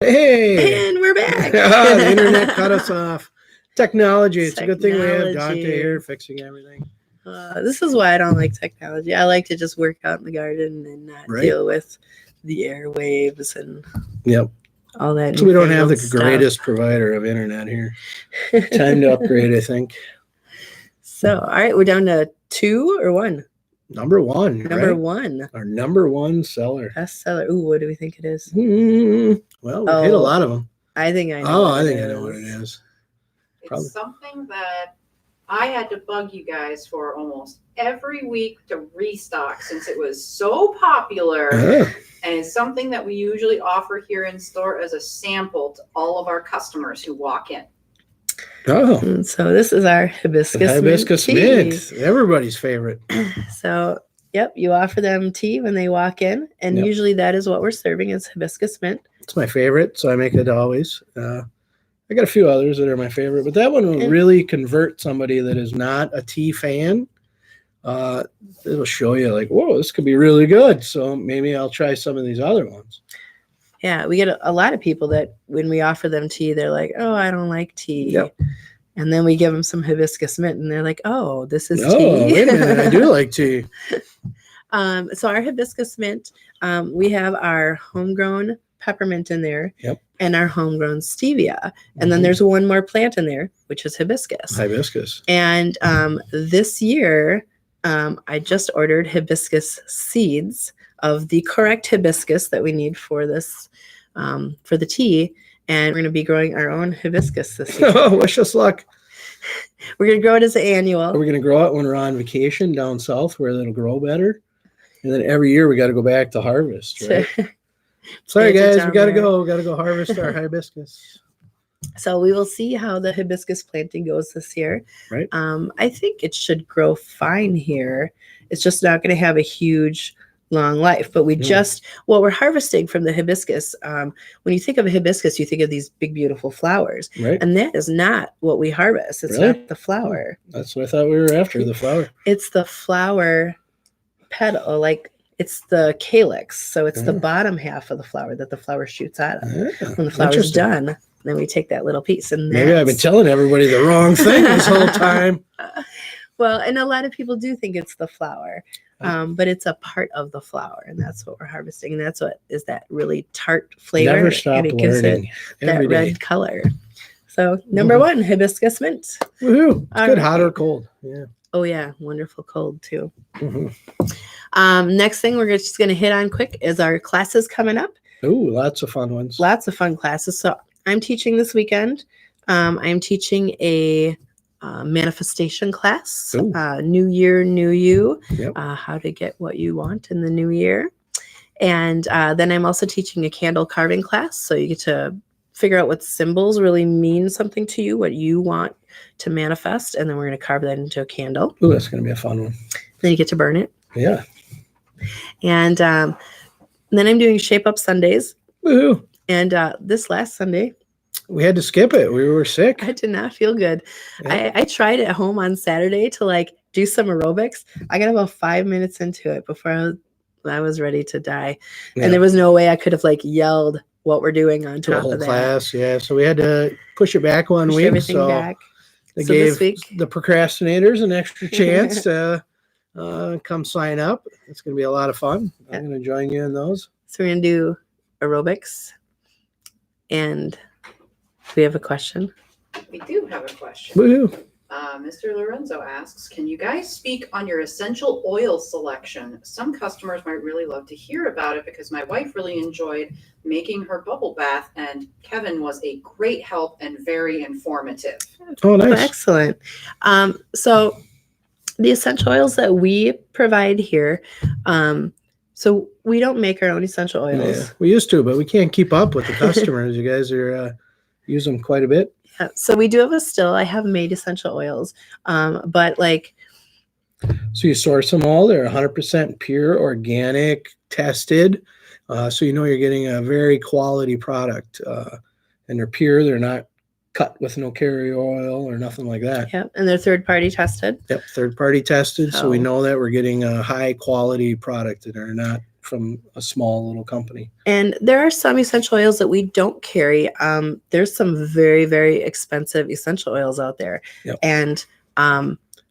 Hey! And we're back. The internet cut us off. Technology. It's a good thing we have Dante here fixing everything. This is why I don't like technology. I like to just work out in the garden and not deal with the airwaves and all that. So we don't have the greatest provider of internet here. Time to upgrade, I think. So, all right, we're down to 2 or 1? Number 1. Number 1. Our number 1 seller. Best seller. Ooh, what do we think it is? Well, we hit a lot of them. I think I know. I think I know what it is. It's something that I had to bug you guys for almost every week to restock since it was so popular. And it's something that we usually offer here in store as a sample to all of our customers who walk in. And so this is our hibiscus mint. Everybody's favorite. So, you offer them tea when they walk in, and usually that is what we're serving is hibiscus mint. It's my favorite, so I make it always. I got a few others that are my favorite, but that one will really convert somebody that is not a tea fan. It'll show you like, whoa, this could be really good. So maybe I'll try some of these other ones. Yeah, we get a lot of people that when we offer them tea, they're like, oh, I don't like tea. And then we give them some hibiscus mint, and they're like, oh, this is tea. Oh, wait a minute, I do like tea. So our hibiscus mint, we have our homegrown peppermint in there and our homegrown stevia. And then there's one more plant in there, which is hibiscus. And this year, I just ordered hibiscus seeds of the correct hibiscus that we need for this, for the tea. And we're going to be growing our own hibiscus this year. Oh, wish us luck. We're going to grow it as an annual. Are we going to grow it when we're on vacation down south where it'll grow better? And then every year we got to go back to harvest, right? Sorry, guys, we got to go. We got to go harvest our hibiscus. So we will see how the hibiscus planting goes this year. Right. I think it should grow fine here. It's just not going to have a huge long life, but we what we're harvesting from the hibiscus, when you think of a hibiscus, you think of these big, beautiful flowers, and that is not what we harvest. It's not the flower. That's what I thought we were after, the flower. It's the flower petal, like it's the calyx. So it's the bottom half of the flower that the flower shoots out of. When the flower is done, then we take that little piece. And maybe I've been telling everybody the wrong thing this whole time. Well, and a lot of people do think it's the flower. But it's a part of the flower, and that's what we're harvesting, and that's what is that really tart flavor. Never stop and it gives learning. It that red color. So number 1, hibiscus mint. Woohoo! It's good, hot or cold. Yeah. Oh yeah, wonderful cold too. Next thing we're just going to hit on quick is our classes coming up. Ooh, lots of fun ones. Lots of fun classes. So I'm teaching this weekend. I'm teaching a manifestation class, New Year, New You, how to get what you want in the new year. And then I'm also teaching a candle carving class. So you get to figure out what symbols really mean something to you, what you want to manifest. And then we're going to carve that into a candle. Ooh, that's going to be a fun one. Then you get to burn it. Yeah. And then I'm doing Shape Up Sundays. Woohoo. And this last Sunday, we had to skip it. We were sick. I did not feel good. I tried at home on Saturday to like do some aerobics. I got about 5 minutes into it before I was ready to die. And there was no way I could have like yelled what we're doing on top of that. Class, so we had to push it back one week. Everything back. They gave the procrastinators an extra chance to come sign up. It's going to be a lot of fun. I'm going to join you in those. So we're going to do aerobics. And we have a question. We do have a question. Woohoo. Mr. Lorenzo asks, can you guys speak on your essential oil selection? Some customers might really love to hear about it because my wife really enjoyed making her bubble bath, and Kevin was a great help and very informative. Oh, nice. Excellent. So the essential oils that we provide here, so we don't make our own essential oils. Yeah, we used to, but we can't keep up with the customers. You guys are use them quite a bit. Yeah, so we do have I have made essential oils, but like. So you source them all. They're 100% pure, organic, tested. So you know you're getting a very quality product. And they're pure. They're not cut with no carrier oil or nothing like that. Yep, and they're third-party tested. Yep, third-party tested. So we know that we're getting a high-quality product that are not from a small little company. And there are some essential oils that we don't carry. There's some very, very expensive essential oils out there. Yep. And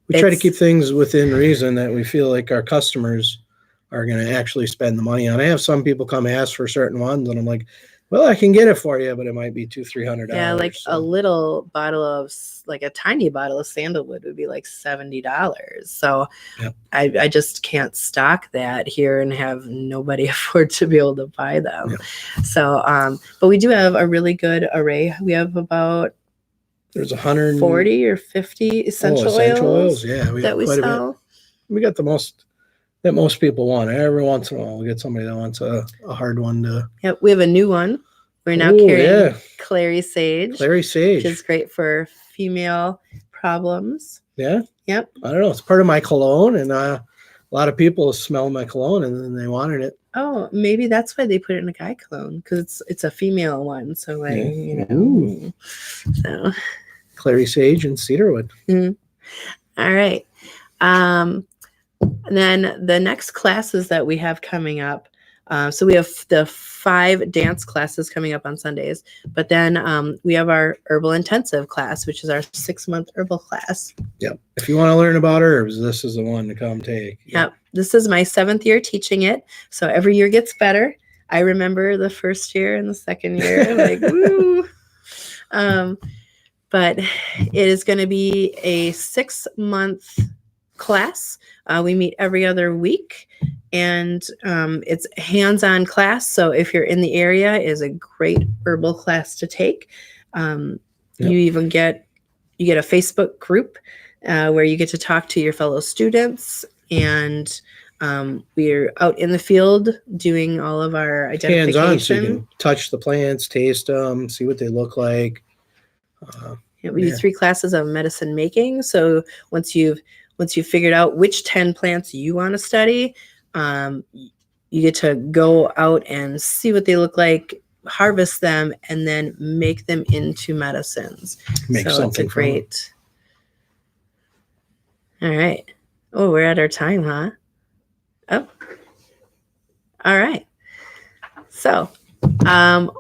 we try to keep things within reason that we feel like our customers are going to actually spend the money on. I have some people come ask for certain ones, and I'm like, well, I can get it for you, but it might be $200-$300. Yeah, like a little bottle of, like a tiny bottle of sandalwood would be like $70. So yep. I just can't stock that here and have nobody afford to be able to buy them. Yep. So, but we do have a really good array. We have about there's 140 or 50 essential oils. Yeah, we that we sell. We got the most that most people want. Every once in a while, we get somebody that wants a hard one to. Yep, we have a new one. We're now carrying Clary Sage. Clary Sage, which is great for female problems. Yeah. Yep. I don't know. It's part of my cologne, and a lot of people smell my cologne, and then they wanted it. Oh, maybe that's why they put it in a guy cologne, because it's a female one. So like you know. Ooh. So. Clary Sage and cedarwood. Mm-hmm. All right. And then the next classes that we have coming up. So we have the 5 dance classes coming up on Sundays, but then we have our herbal intensive class, which is our 6-month herbal class. Yep. If you want to learn about herbs, this is the one to come take. Yep. This is my 7th year teaching it. So every year gets better. I remember the first year and the second year, like, woo. But it is going to be a 6-month class. We meet every other week, and it's a hands-on class. So if you're in the area, it is a great herbal class to take. You even get a Facebook group where you get to talk to your fellow students, and we're out in the field doing all of our identification. Hands-on, so you can touch the plants, taste them, see what they look like. We do 3 classes of medicine making. So once you've figured out which 10 plants you want to study, you get to go out and see what they look like, harvest them, and then make them into medicines. Make so something it's a great. All right. Oh, we're at our time, huh? Oh. All right. So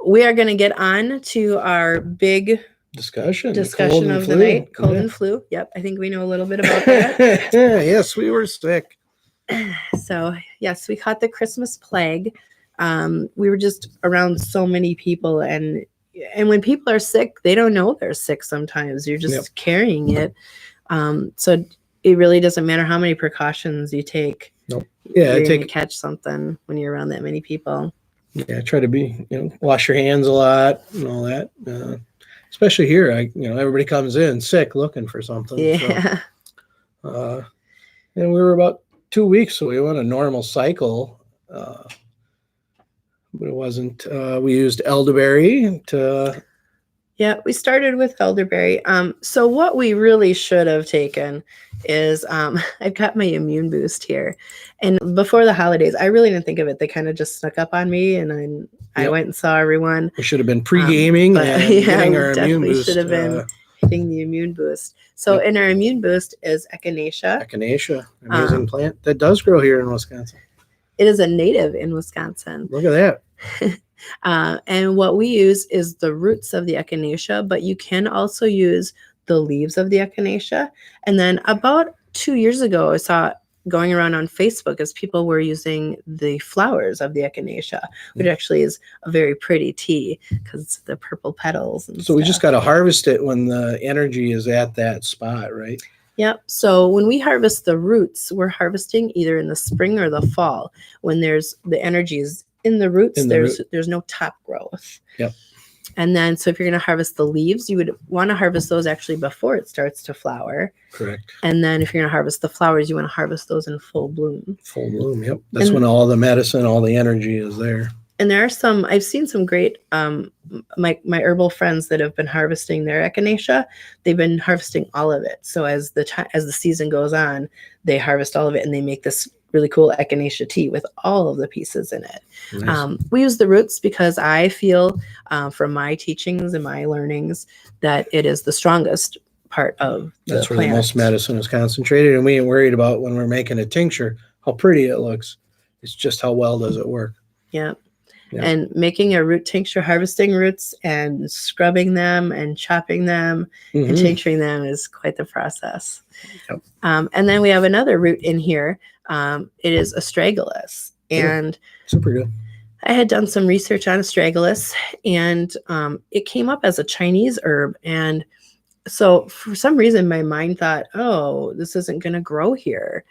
we are going to get on to our big discussion of the night. Cold and flu. Yep. I think we know a little bit about that. Yes, we were sick. So yes, we caught the Christmas plague. We were just around so many people, and when people are sick, they don't know they're sick sometimes. You're just carrying it. So it really doesn't matter how many precautions you take. Nope. Yeah, you're gonna catch something when you're around that many people. Yeah, try to wash your hands a lot and all that. Especially here, everybody comes in sick looking for something. Yeah. So, and we were about 2 weeks, so we went a normal cycle. But it wasn't. We used elderberry to. Yeah, we started with elderberry. So what we really should have taken is I've got my immune boost here, and before the holidays, I really didn't think of it. They kind of just snuck up on me, and I went and saw everyone. We should have been pre-gaming and getting our immune boost. Should have been hitting the immune boost. So in our immune boost is echinacea. Echinacea, amazing plant that does grow here in Wisconsin. It is a native in Wisconsin. Look at that. And what we use is the roots of the echinacea, but you can also use the leaves of the echinacea. And then about 2 years ago, I saw going around on Facebook as people were using the flowers of the echinacea, which actually is a very pretty tea because it's the purple petals. And so we just got to harvest it when the energy is at that spot, right? Yep. So when we harvest the roots, we're harvesting either in the spring or the fall when there's the energy is in the roots. There's no top growth. Yep. And then, so if you're going to harvest the leaves, you would want to harvest those actually before it starts to flower. Correct. And then if you're going to harvest the flowers, you want to harvest those in full bloom. Full bloom, yep. That's when all the medicine, all the energy is there. And there are I've seen some great, my herbal friends that have been harvesting their echinacea. They've been harvesting all of it. So as the season goes on, they harvest all of it and they make this really cool echinacea tea with all of the pieces in it. Nice. We use the roots because I feel from my teachings and my learnings that it is the strongest part of the That's where plant. the most medicine is concentrated, and we ain't worried about when we're making a tincture how pretty it looks. It's just how well does it work. Yeah. Yeah. And making a root tincture, harvesting roots and scrubbing them and chopping them and tincturing them is quite the process. Yep. And then we have another root in here. It is astragalus. And super good. I had done some research on astragalus, and it came up as a Chinese herb. And so for some reason, my mind thought, oh, this isn't going to grow here.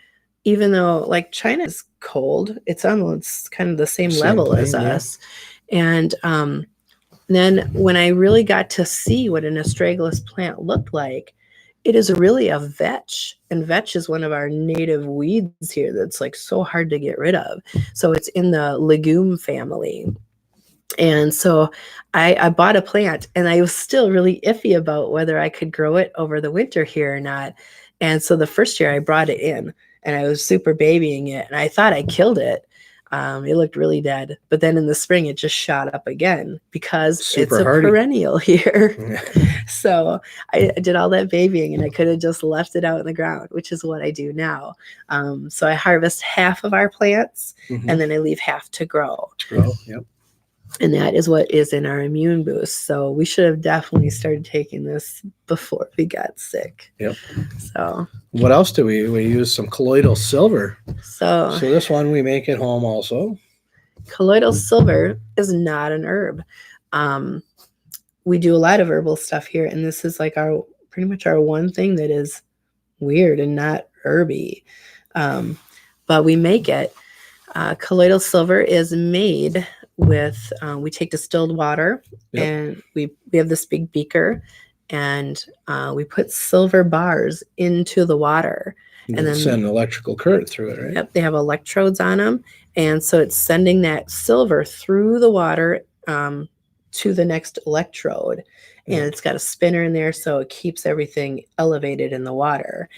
Even though like China is cold, it's kind of the same level plane, as us. And then when I really got to see what an astragalus plant looked like, it is really a vetch. And vetch is one of our native weeds here that's like so hard to get rid of. So it's in the legume family. And so I bought a plant, and I was still really iffy about whether I could grow it over the winter here or not. And so the first year I brought it in, and I was super babying it, and I thought I killed it. It looked really dead. But then in the spring, it just shot up again because it's a perennial here. So I did all that babying, and I could have just left it out in the ground, which is what I do now. So I harvest half of our plants, and then I leave half to grow. Yep. And that is what is in our immune boost. So we should have definitely started taking this before we got sick. Yep. So what else do we use? Some colloidal silver. So this one we make at home also. Colloidal silver is not an herb. We do a lot of herbal stuff here, and this is like pretty much our one thing that is weird and not herby. But we make it. Colloidal silver is made with we take distilled water, and we have this big beaker, and we put silver bars into the water, and then send an electrical current through it, right? Yep, they have electrodes on them, and so it's sending that silver through the water to the next electrode, and it's got a spinner in there, so it keeps everything elevated in the water.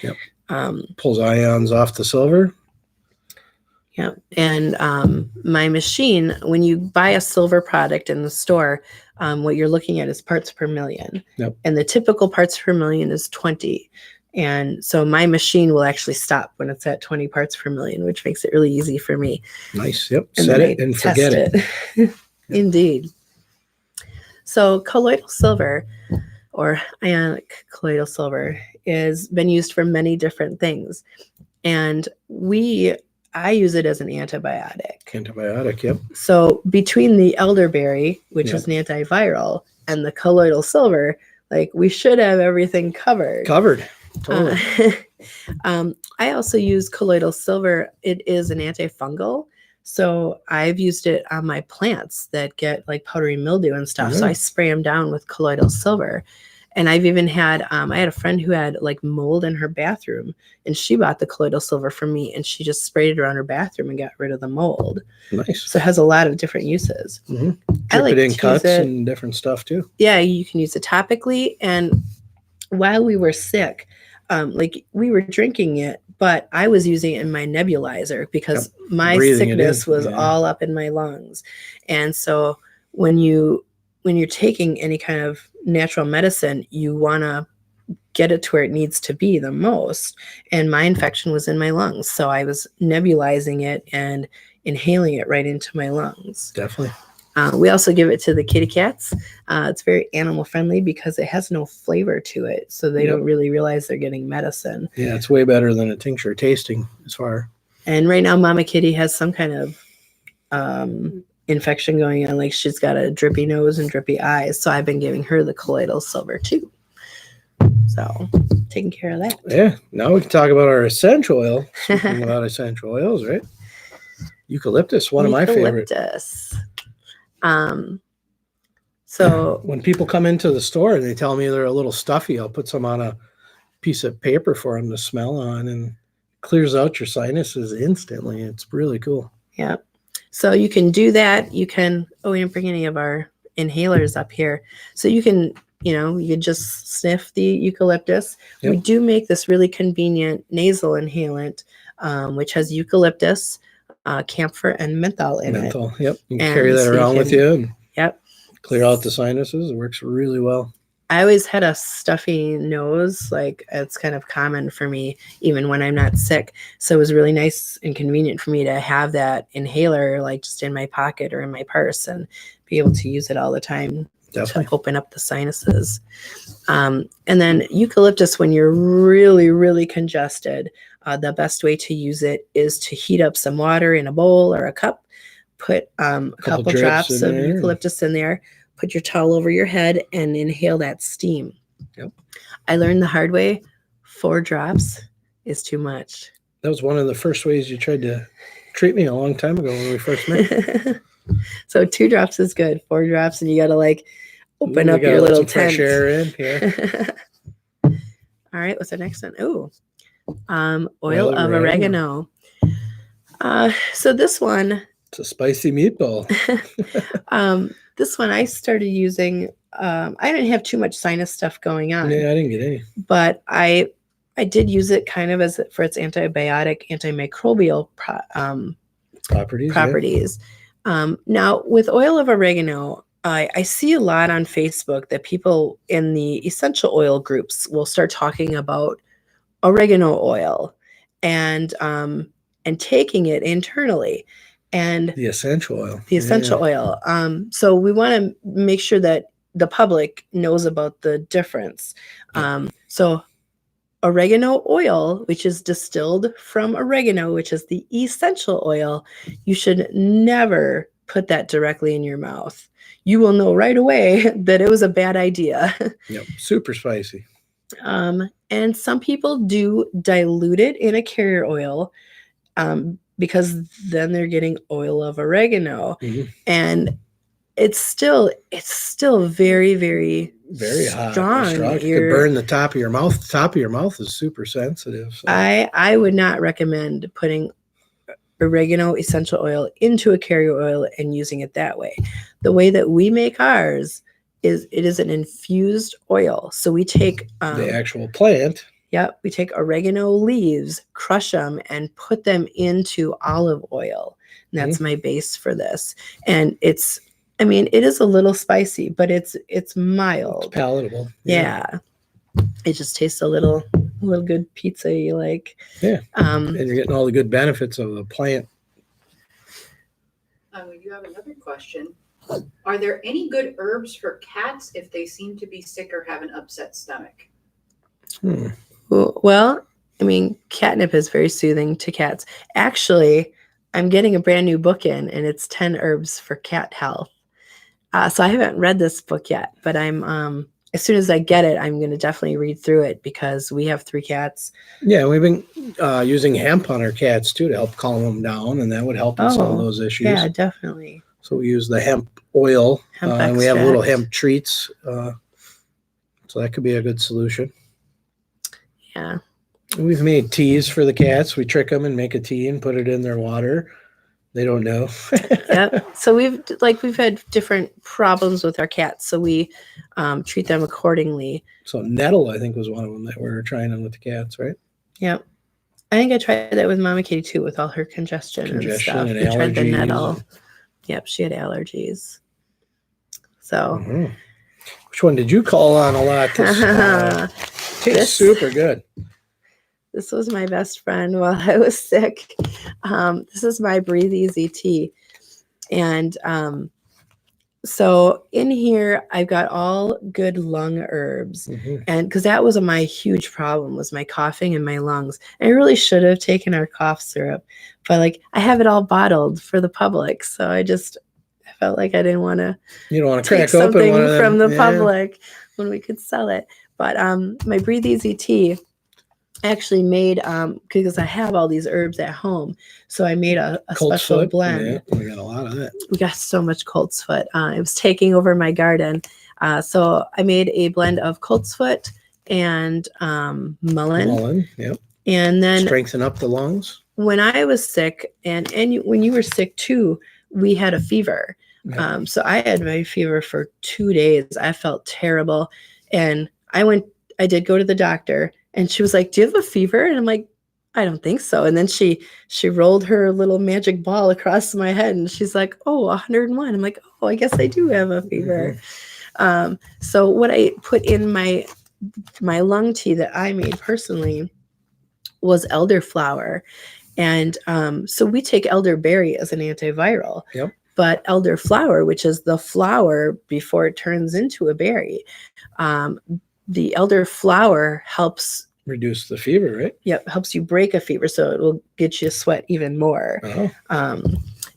Pulls ions off the silver. Yeah. And my machine, when you buy a silver product in the store, what you're looking at is parts per million. And the typical parts per million is 20. And so my machine will actually stop when it's at 20 parts per million, which makes it really easy for me. Nice. Yep. Set it and forget it. Indeed. So colloidal silver, or ionic colloidal silver, is been used for many different things. And I use it as an antibiotic. Yep. So between the elderberry, which is an antiviral, and the colloidal silver, like we should have everything covered. Totally. I also use colloidal silver. It is an antifungal. So I've used it on my plants that get like powdery mildew and stuff. So I spray them down with colloidal silver. And I've even had, I had a friend who had like mold in her bathroom, and she bought the colloidal silver from me, and she just sprayed it around her bathroom and got rid of the mold. Nice. So it has a lot of different uses. I like it in cuts and different stuff too. Yeah, you can use it topically. And while we were sick, like we were drinking it, but I was using it in my nebulizer because my sickness was all up in my lungs. And so when you're taking any kind of natural medicine, you want to get it to where it needs to be the most. And my infection was in my lungs. So I was nebulizing it and inhaling it right into my lungs. Definitely. We also give it to the kitty cats. It's very animal friendly because it has no flavor to it. So they don't really realize they're getting medicine. Yeah, it's way better than a tincture tasting as far. And right now, Mama Kitty has some kind of infection going on. Like she's got a drippy nose and drippy eyes. So I've been giving her the colloidal silver too. So taking care of that. Yeah. Now we can talk about our essential oil. Speaking about essential oils, right? Eucalyptus, one of my favorites. So when people come into the store and they tell me they're a little stuffy, I'll put some on a piece of paper for them to smell on, and clears out your sinuses instantly. It's really cool. Yeah. So you can do that. You can, we didn't bring any of our inhalers up here. So you can, you just sniff the eucalyptus. We do make this really convenient nasal inhalant, which has eucalyptus, camphor, and menthol in it. Yep. You can carry that around with you and clear out the sinuses. It works really well. I always had a stuffy nose. Like it's kind of common for me, even when I'm not sick. So it was really nice and convenient for me to have that inhaler, like just in my pocket or in my purse, and be able to use it all the time. Definitely. To open up the sinuses. And then eucalyptus, when you're really, really congested, the best way to use it is to heat up some water in a bowl or a cup, put a couple drops of eucalyptus in there, put your towel over your head, and inhale that steam. Yep. I learned the hard way, 4 drops is too much. That was one of the first ways you tried to treat me a long time ago when we first met. So 2 drops is good. 4 drops, and you got to like open up your little tent. Fresh air in here. All right, what's the next one? Oh, oil of oregano. So this one, it's a spicy meatball. This one I started using. I didn't have too much sinus stuff going on. Yeah, I didn't get any. But I did use it kind of as for its antibiotic, antimicrobial properties. Yeah. Now with oil of oregano, I see a lot on Facebook that people in the essential oil groups will start talking about oregano oil and taking it internally. And the essential oil. So we want to make sure that the public knows about the difference. So oregano oil, which is distilled from oregano, which is the essential oil, you should never put that directly in your mouth. You will know right away that it was a bad idea. Yep, super spicy. And some people do dilute it in a carrier oil, because then they're getting oil of oregano, and it's still very, very, very strong. Hot. You could burn the top of your mouth. The top of your mouth is super sensitive. So. I would not recommend putting oregano essential oil into a carrier oil and using it that way. The way that we make ours is it is an infused oil. So we take the actual plant. Yep, we take oregano leaves, crush them, and put them into olive oil. And that's my base for this. And it is a little spicy, but it's mild. It's palatable. Yeah. It just tastes a little good pizza-y like. Yeah. And you're getting all the good benefits of the plant. You have another question. Are there any good herbs for cats if they seem to be sick or have an upset stomach? Well, catnip is very soothing to cats. Actually, I'm getting a brand new book in, and it's 10 herbs for cat health. So I haven't read this book yet, but I'm as soon as I get it, I'm going to definitely read through it because we have 3 cats. Yeah, we've been using hemp on our cats too to help calm them down, and that would help in some of those issues. Yeah, definitely. So we use the hemp oil, and we have little hemp treats. So that could be a good solution. Yeah. We've made teas for the cats. We trick them and make a tea and put it in their water. They don't know. Yep. So we've had different problems with our cats, so we treat them accordingly. So nettle, I think, was one of them that we were trying on with the cats, right? Yep. I think I tried that with Mama Katie too, with all her congestion and stuff. And we tried the allergies. nettle. Yep, she had allergies. So. Mm-hmm. Which one did you call on a lot? Tastes super good. This was my best friend while I was sick. This is my Breathe Easy tea. And so in here, I've got all good lung herbs. Mm-hmm. And because that was my huge problem, was my coughing and my lungs. And I really should have taken our cough syrup. But I have it all bottled for the public. So I felt like I didn't want to. You don't want to crack something open from the public when we could sell it. But my Breathe Easy tea, I actually made because I have all these herbs at home, so I made a special blend. Yeah, we got a lot of it. We got so much coltsfoot. It was taking over my garden, so I made a blend of coltsfoot and mullein. Yep. And then strengthen up the lungs. When I was sick, and when you were sick too, we had a fever. Yeah. So I had my fever for 2 days. I felt terrible, and I did go to the doctor. And she was like, "Do you have a fever?" And I'm like, "I don't think so." And then she rolled her little magic ball across my head, and she's like, "Oh, 101." I'm like, "Oh, I guess I do have a fever." So what I put in my lung tea that I made personally was elderflower. And so we take elderberry as an antiviral. Yep. But elderflower, which is the flower before it turns into a berry, the elderflower helps reduce the fever, right? Yep, helps you break a fever, so it will get you sweat even more. Oh.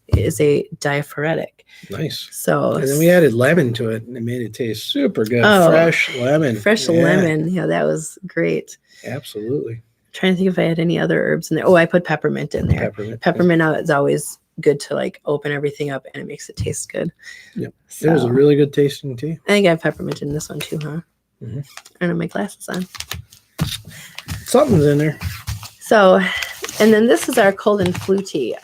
It is a diaphoretic. Nice. So, and then we added lemon to it, and it made it taste super good. Oh, fresh lemon. Lemon. Yeah, that was great. Absolutely. I'm trying to think if I had any other herbs in there. Oh, I put peppermint in there. Peppermint is always good to like open everything up, and it makes it taste good. Yep. So, it was a really good tasting tea. I think I have peppermint in this one too, huh? Mm-hmm. I don't have my glasses on. Something's in there. So, and then this is our cold and flu tea.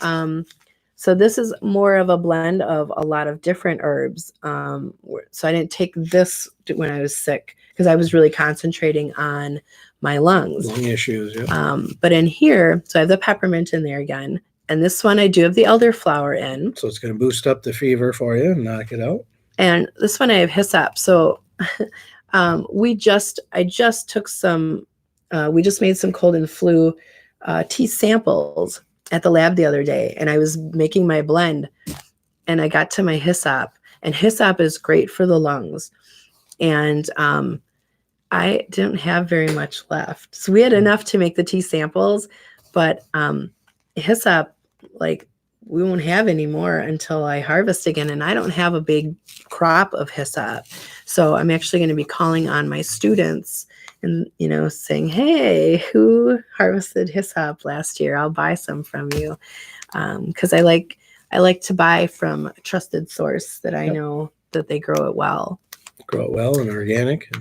So this is more of a blend of a lot of different herbs. So I didn't take this when I was sick because I was really concentrating on my lungs. Lung issues, yeah. But in here, so I have the peppermint in there again. And this one I do have the elderflower in. So it's going to boost up the fever for you and knock it out. And this one I have hyssop. So I just took some, we just made some cold and flu tea samples at the lab the other day, and I was making my blend, and I got to my hyssop, and hyssop is great for the lungs. And I didn't have very much left. So we had enough to make the tea samples, but hyssop, like, we won't have any more until I harvest again, and I don't have a big crop of hyssop. So I'm actually going to be calling on my students and, saying, hey, who harvested hyssop last year? I'll buy some from you. Because I like to buy from a trusted source that I know that they grow it well. Grow it well and organic.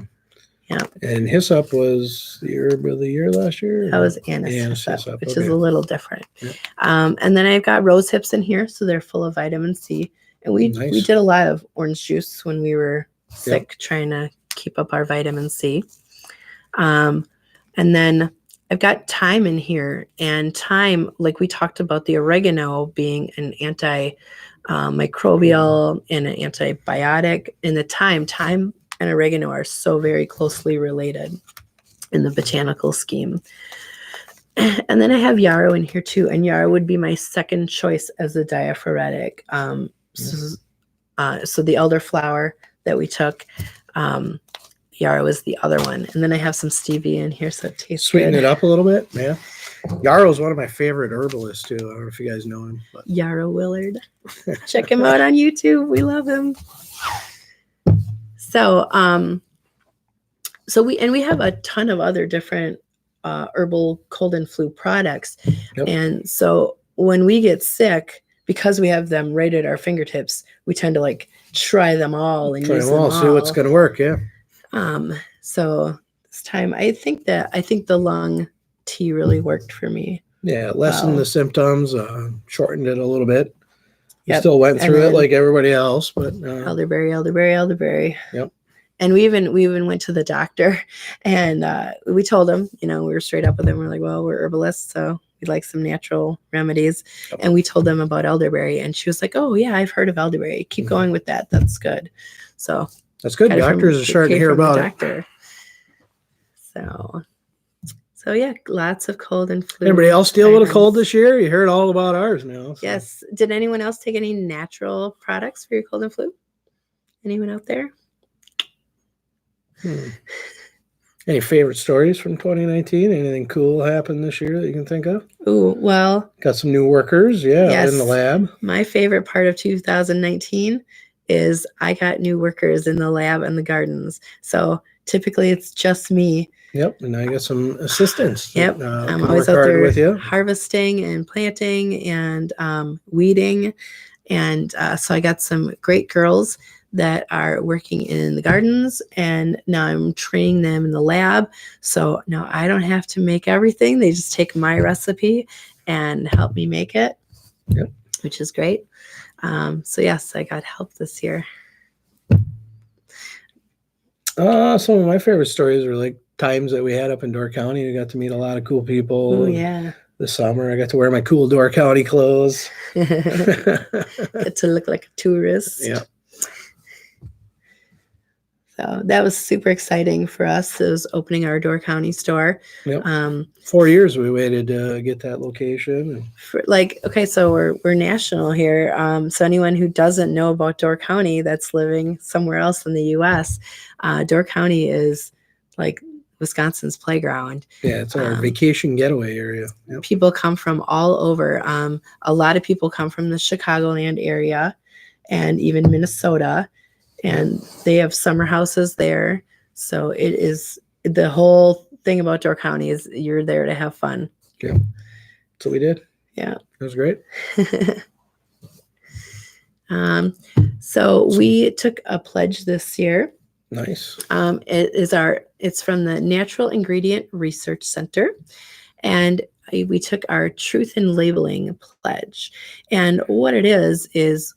Yeah. And hyssop was the herb of the year last year? That was anise hyssop, which is a little different. Yeah. And then I've got rose hips in here, so they're full of vitamin C. And we did a lot of orange juice when we were sick, trying to keep up our vitamin C. And then I've got thyme in here, and thyme, like we talked about the oregano being an antimicrobial and an antibiotic, and the thyme and oregano are so very closely related in the botanical scheme. And then I have yarrow in here too, and yarrow would be my second choice as a diaphoretic. So the elderflower that we took, yarrow is the other one. And then I have some stevia in here, so it tastes Sweeten good. it up a little bit, yeah. Yarrow is one of my favorite herbalists too. I don't know if you guys know him. But. Yarrow Willard. Check him out on YouTube. We love him. So, we have a ton of other different herbal cold and flu products. Yep. And so when we get sick, because we have them right at our fingertips, we tend to like try them all and use them all. See what's going to work. Yeah. So this time I think the lung tea really worked for me. Yeah. Lessened the symptoms, shortened it a little bit. Still went through it like everybody else, but elderberry. Yep. And we even went to the doctor, and we told him, we were straight up with him. We're like, well, we're herbalists, so we'd like some natural remedies. Yep. And we told them about elderberry, and she was like, oh yeah, I've heard of elderberry. Keep going with that. That's good. So that's good. Doctors are starting to hear about it. So yeah, lots of cold and flu. Anybody else deal with a cold this year? You heard all about ours now. So. Yes. Did anyone else take any natural products for your cold and flu? Anyone out there? Any favorite stories from 2019? Anything cool happened this year that you can think of? Oh, well. Got some new workers, in the lab. My favorite part of 2019 is I got new workers in the lab and the gardens. So typically it's just me. Yep, and I got some assistants. Yep, I'm always out there with you, harvesting and planting and weeding. And so I got some great girls that are working in the gardens, and now I'm training them in the lab. So now I don't have to make everything. They just take my recipe and help me make it, which is great. So yes, I got help this year. Some of my favorite stories are like times that we had up in Door County. We got to meet a lot of cool people. Oh yeah. This summer, I got to wear my cool Door County clothes. Get to look like a tourist. Yeah. So that was super exciting for us. It was opening our Door County store. Yep. 4 years we waited to get that location. Okay, so we're national here. So anyone who doesn't know about Door County that's living somewhere else in the U.S., Door County is like Wisconsin's playground. Yeah, it's our vacation getaway area. Yep. People come from all over. A lot of people come from the Chicagoland area and even Minnesota. And they have summer houses there. So it is, the whole thing about Door County is you're there to have fun. Yeah. So we did. Yeah. It was great. So we took a pledge this year. Nice. It's from the Natural Ingredient Research Center. And we took our Truth in Labeling pledge. And what it is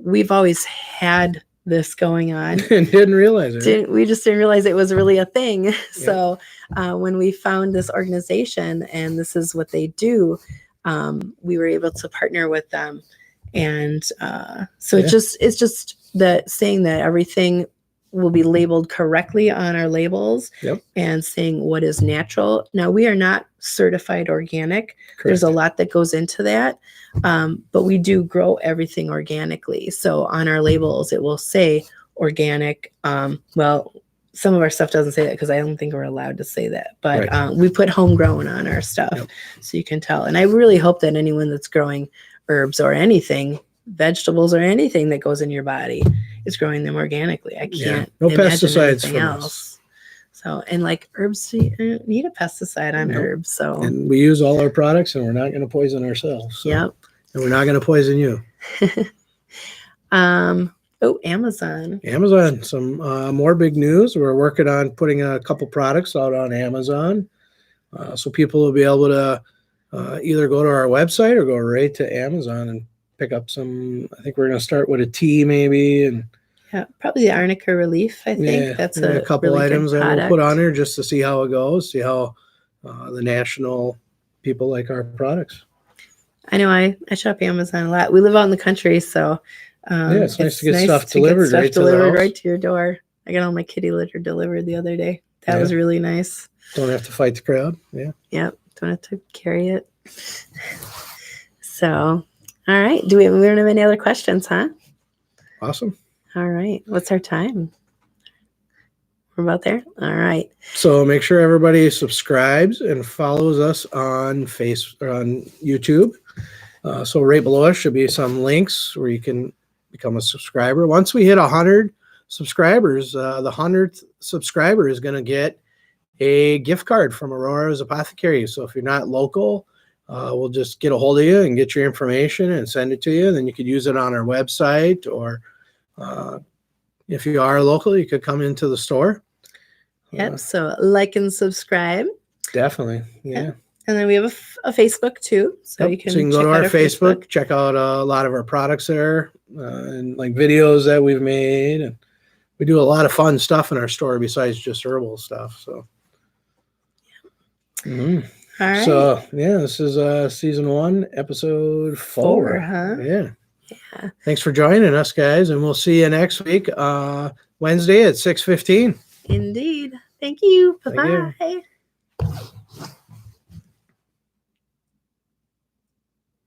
we've always had this going on and didn't realize it. We just didn't realize it was really a thing. Yeah. So when we found this organization and this is what they do, we were able to partner with them. And so it's just that saying that everything will be labeled correctly on our labels. Yep. And saying what is natural. Now, we are not certified organic. Correct. There's a lot that goes into that. But we do grow everything organically. So on our labels, it will say organic. Well, some of our stuff doesn't say that because I don't think we're allowed to say that. But right. We put homegrown on our stuff. Yep. So you can tell. And I really hope that anyone that's growing herbs or anything, vegetables or anything that goes in your body is growing them organically. I can't no imagine pesticides anything else. Us. So, and like herbs need a pesticide on herbs. So, and we use all our products and we're not going to poison ourselves. So. Yep. And we're not going to poison you. Amazon. Amazon, some more big news. We're working on putting a couple products out on Amazon. So people will be able to either go to our website or go right to Amazon and pick up some. I think we're going to start with a tea maybe. And yeah, probably the Arnica Relief. I think that's a couple really items good that we'll put on there just to see how it goes, see how the national people like our products. I know I shop Amazon a lot. We live out in the country, so it's nice to get stuff delivered right to the house. Right to your door. I got all my kitty litter delivered the other day. That was really nice. Don't have to fight the crowd. Yeah. Yep. Don't have to carry it. So, all right. We don't have any other questions, huh? Awesome. All right. What's our time? We're about there. All right. So make sure everybody subscribes and follows us on YouTube. So right below us should be some links where you can become a subscriber. Once we hit 100 subscribers, the 100th subscriber is going to get a gift card from Aurora's Apothecary. So if you're not local, we'll just get a hold of you and get your information and send it to you. Then you could use it on our website, or if you are local, you could come into the store. Yep. So like and subscribe. Definitely. Yeah. Yep. And then we have a Facebook too. So you can go to our Facebook, check out a lot of our products there, and like videos that we've made. And we do a lot of fun stuff in our store besides just herbal stuff. So, All right. So this is season 1, episode 4. Huh? Yeah. Thanks for joining us, guys, and we'll see you next week, Wednesday at 6:15. Indeed. Thank you. Bye-bye.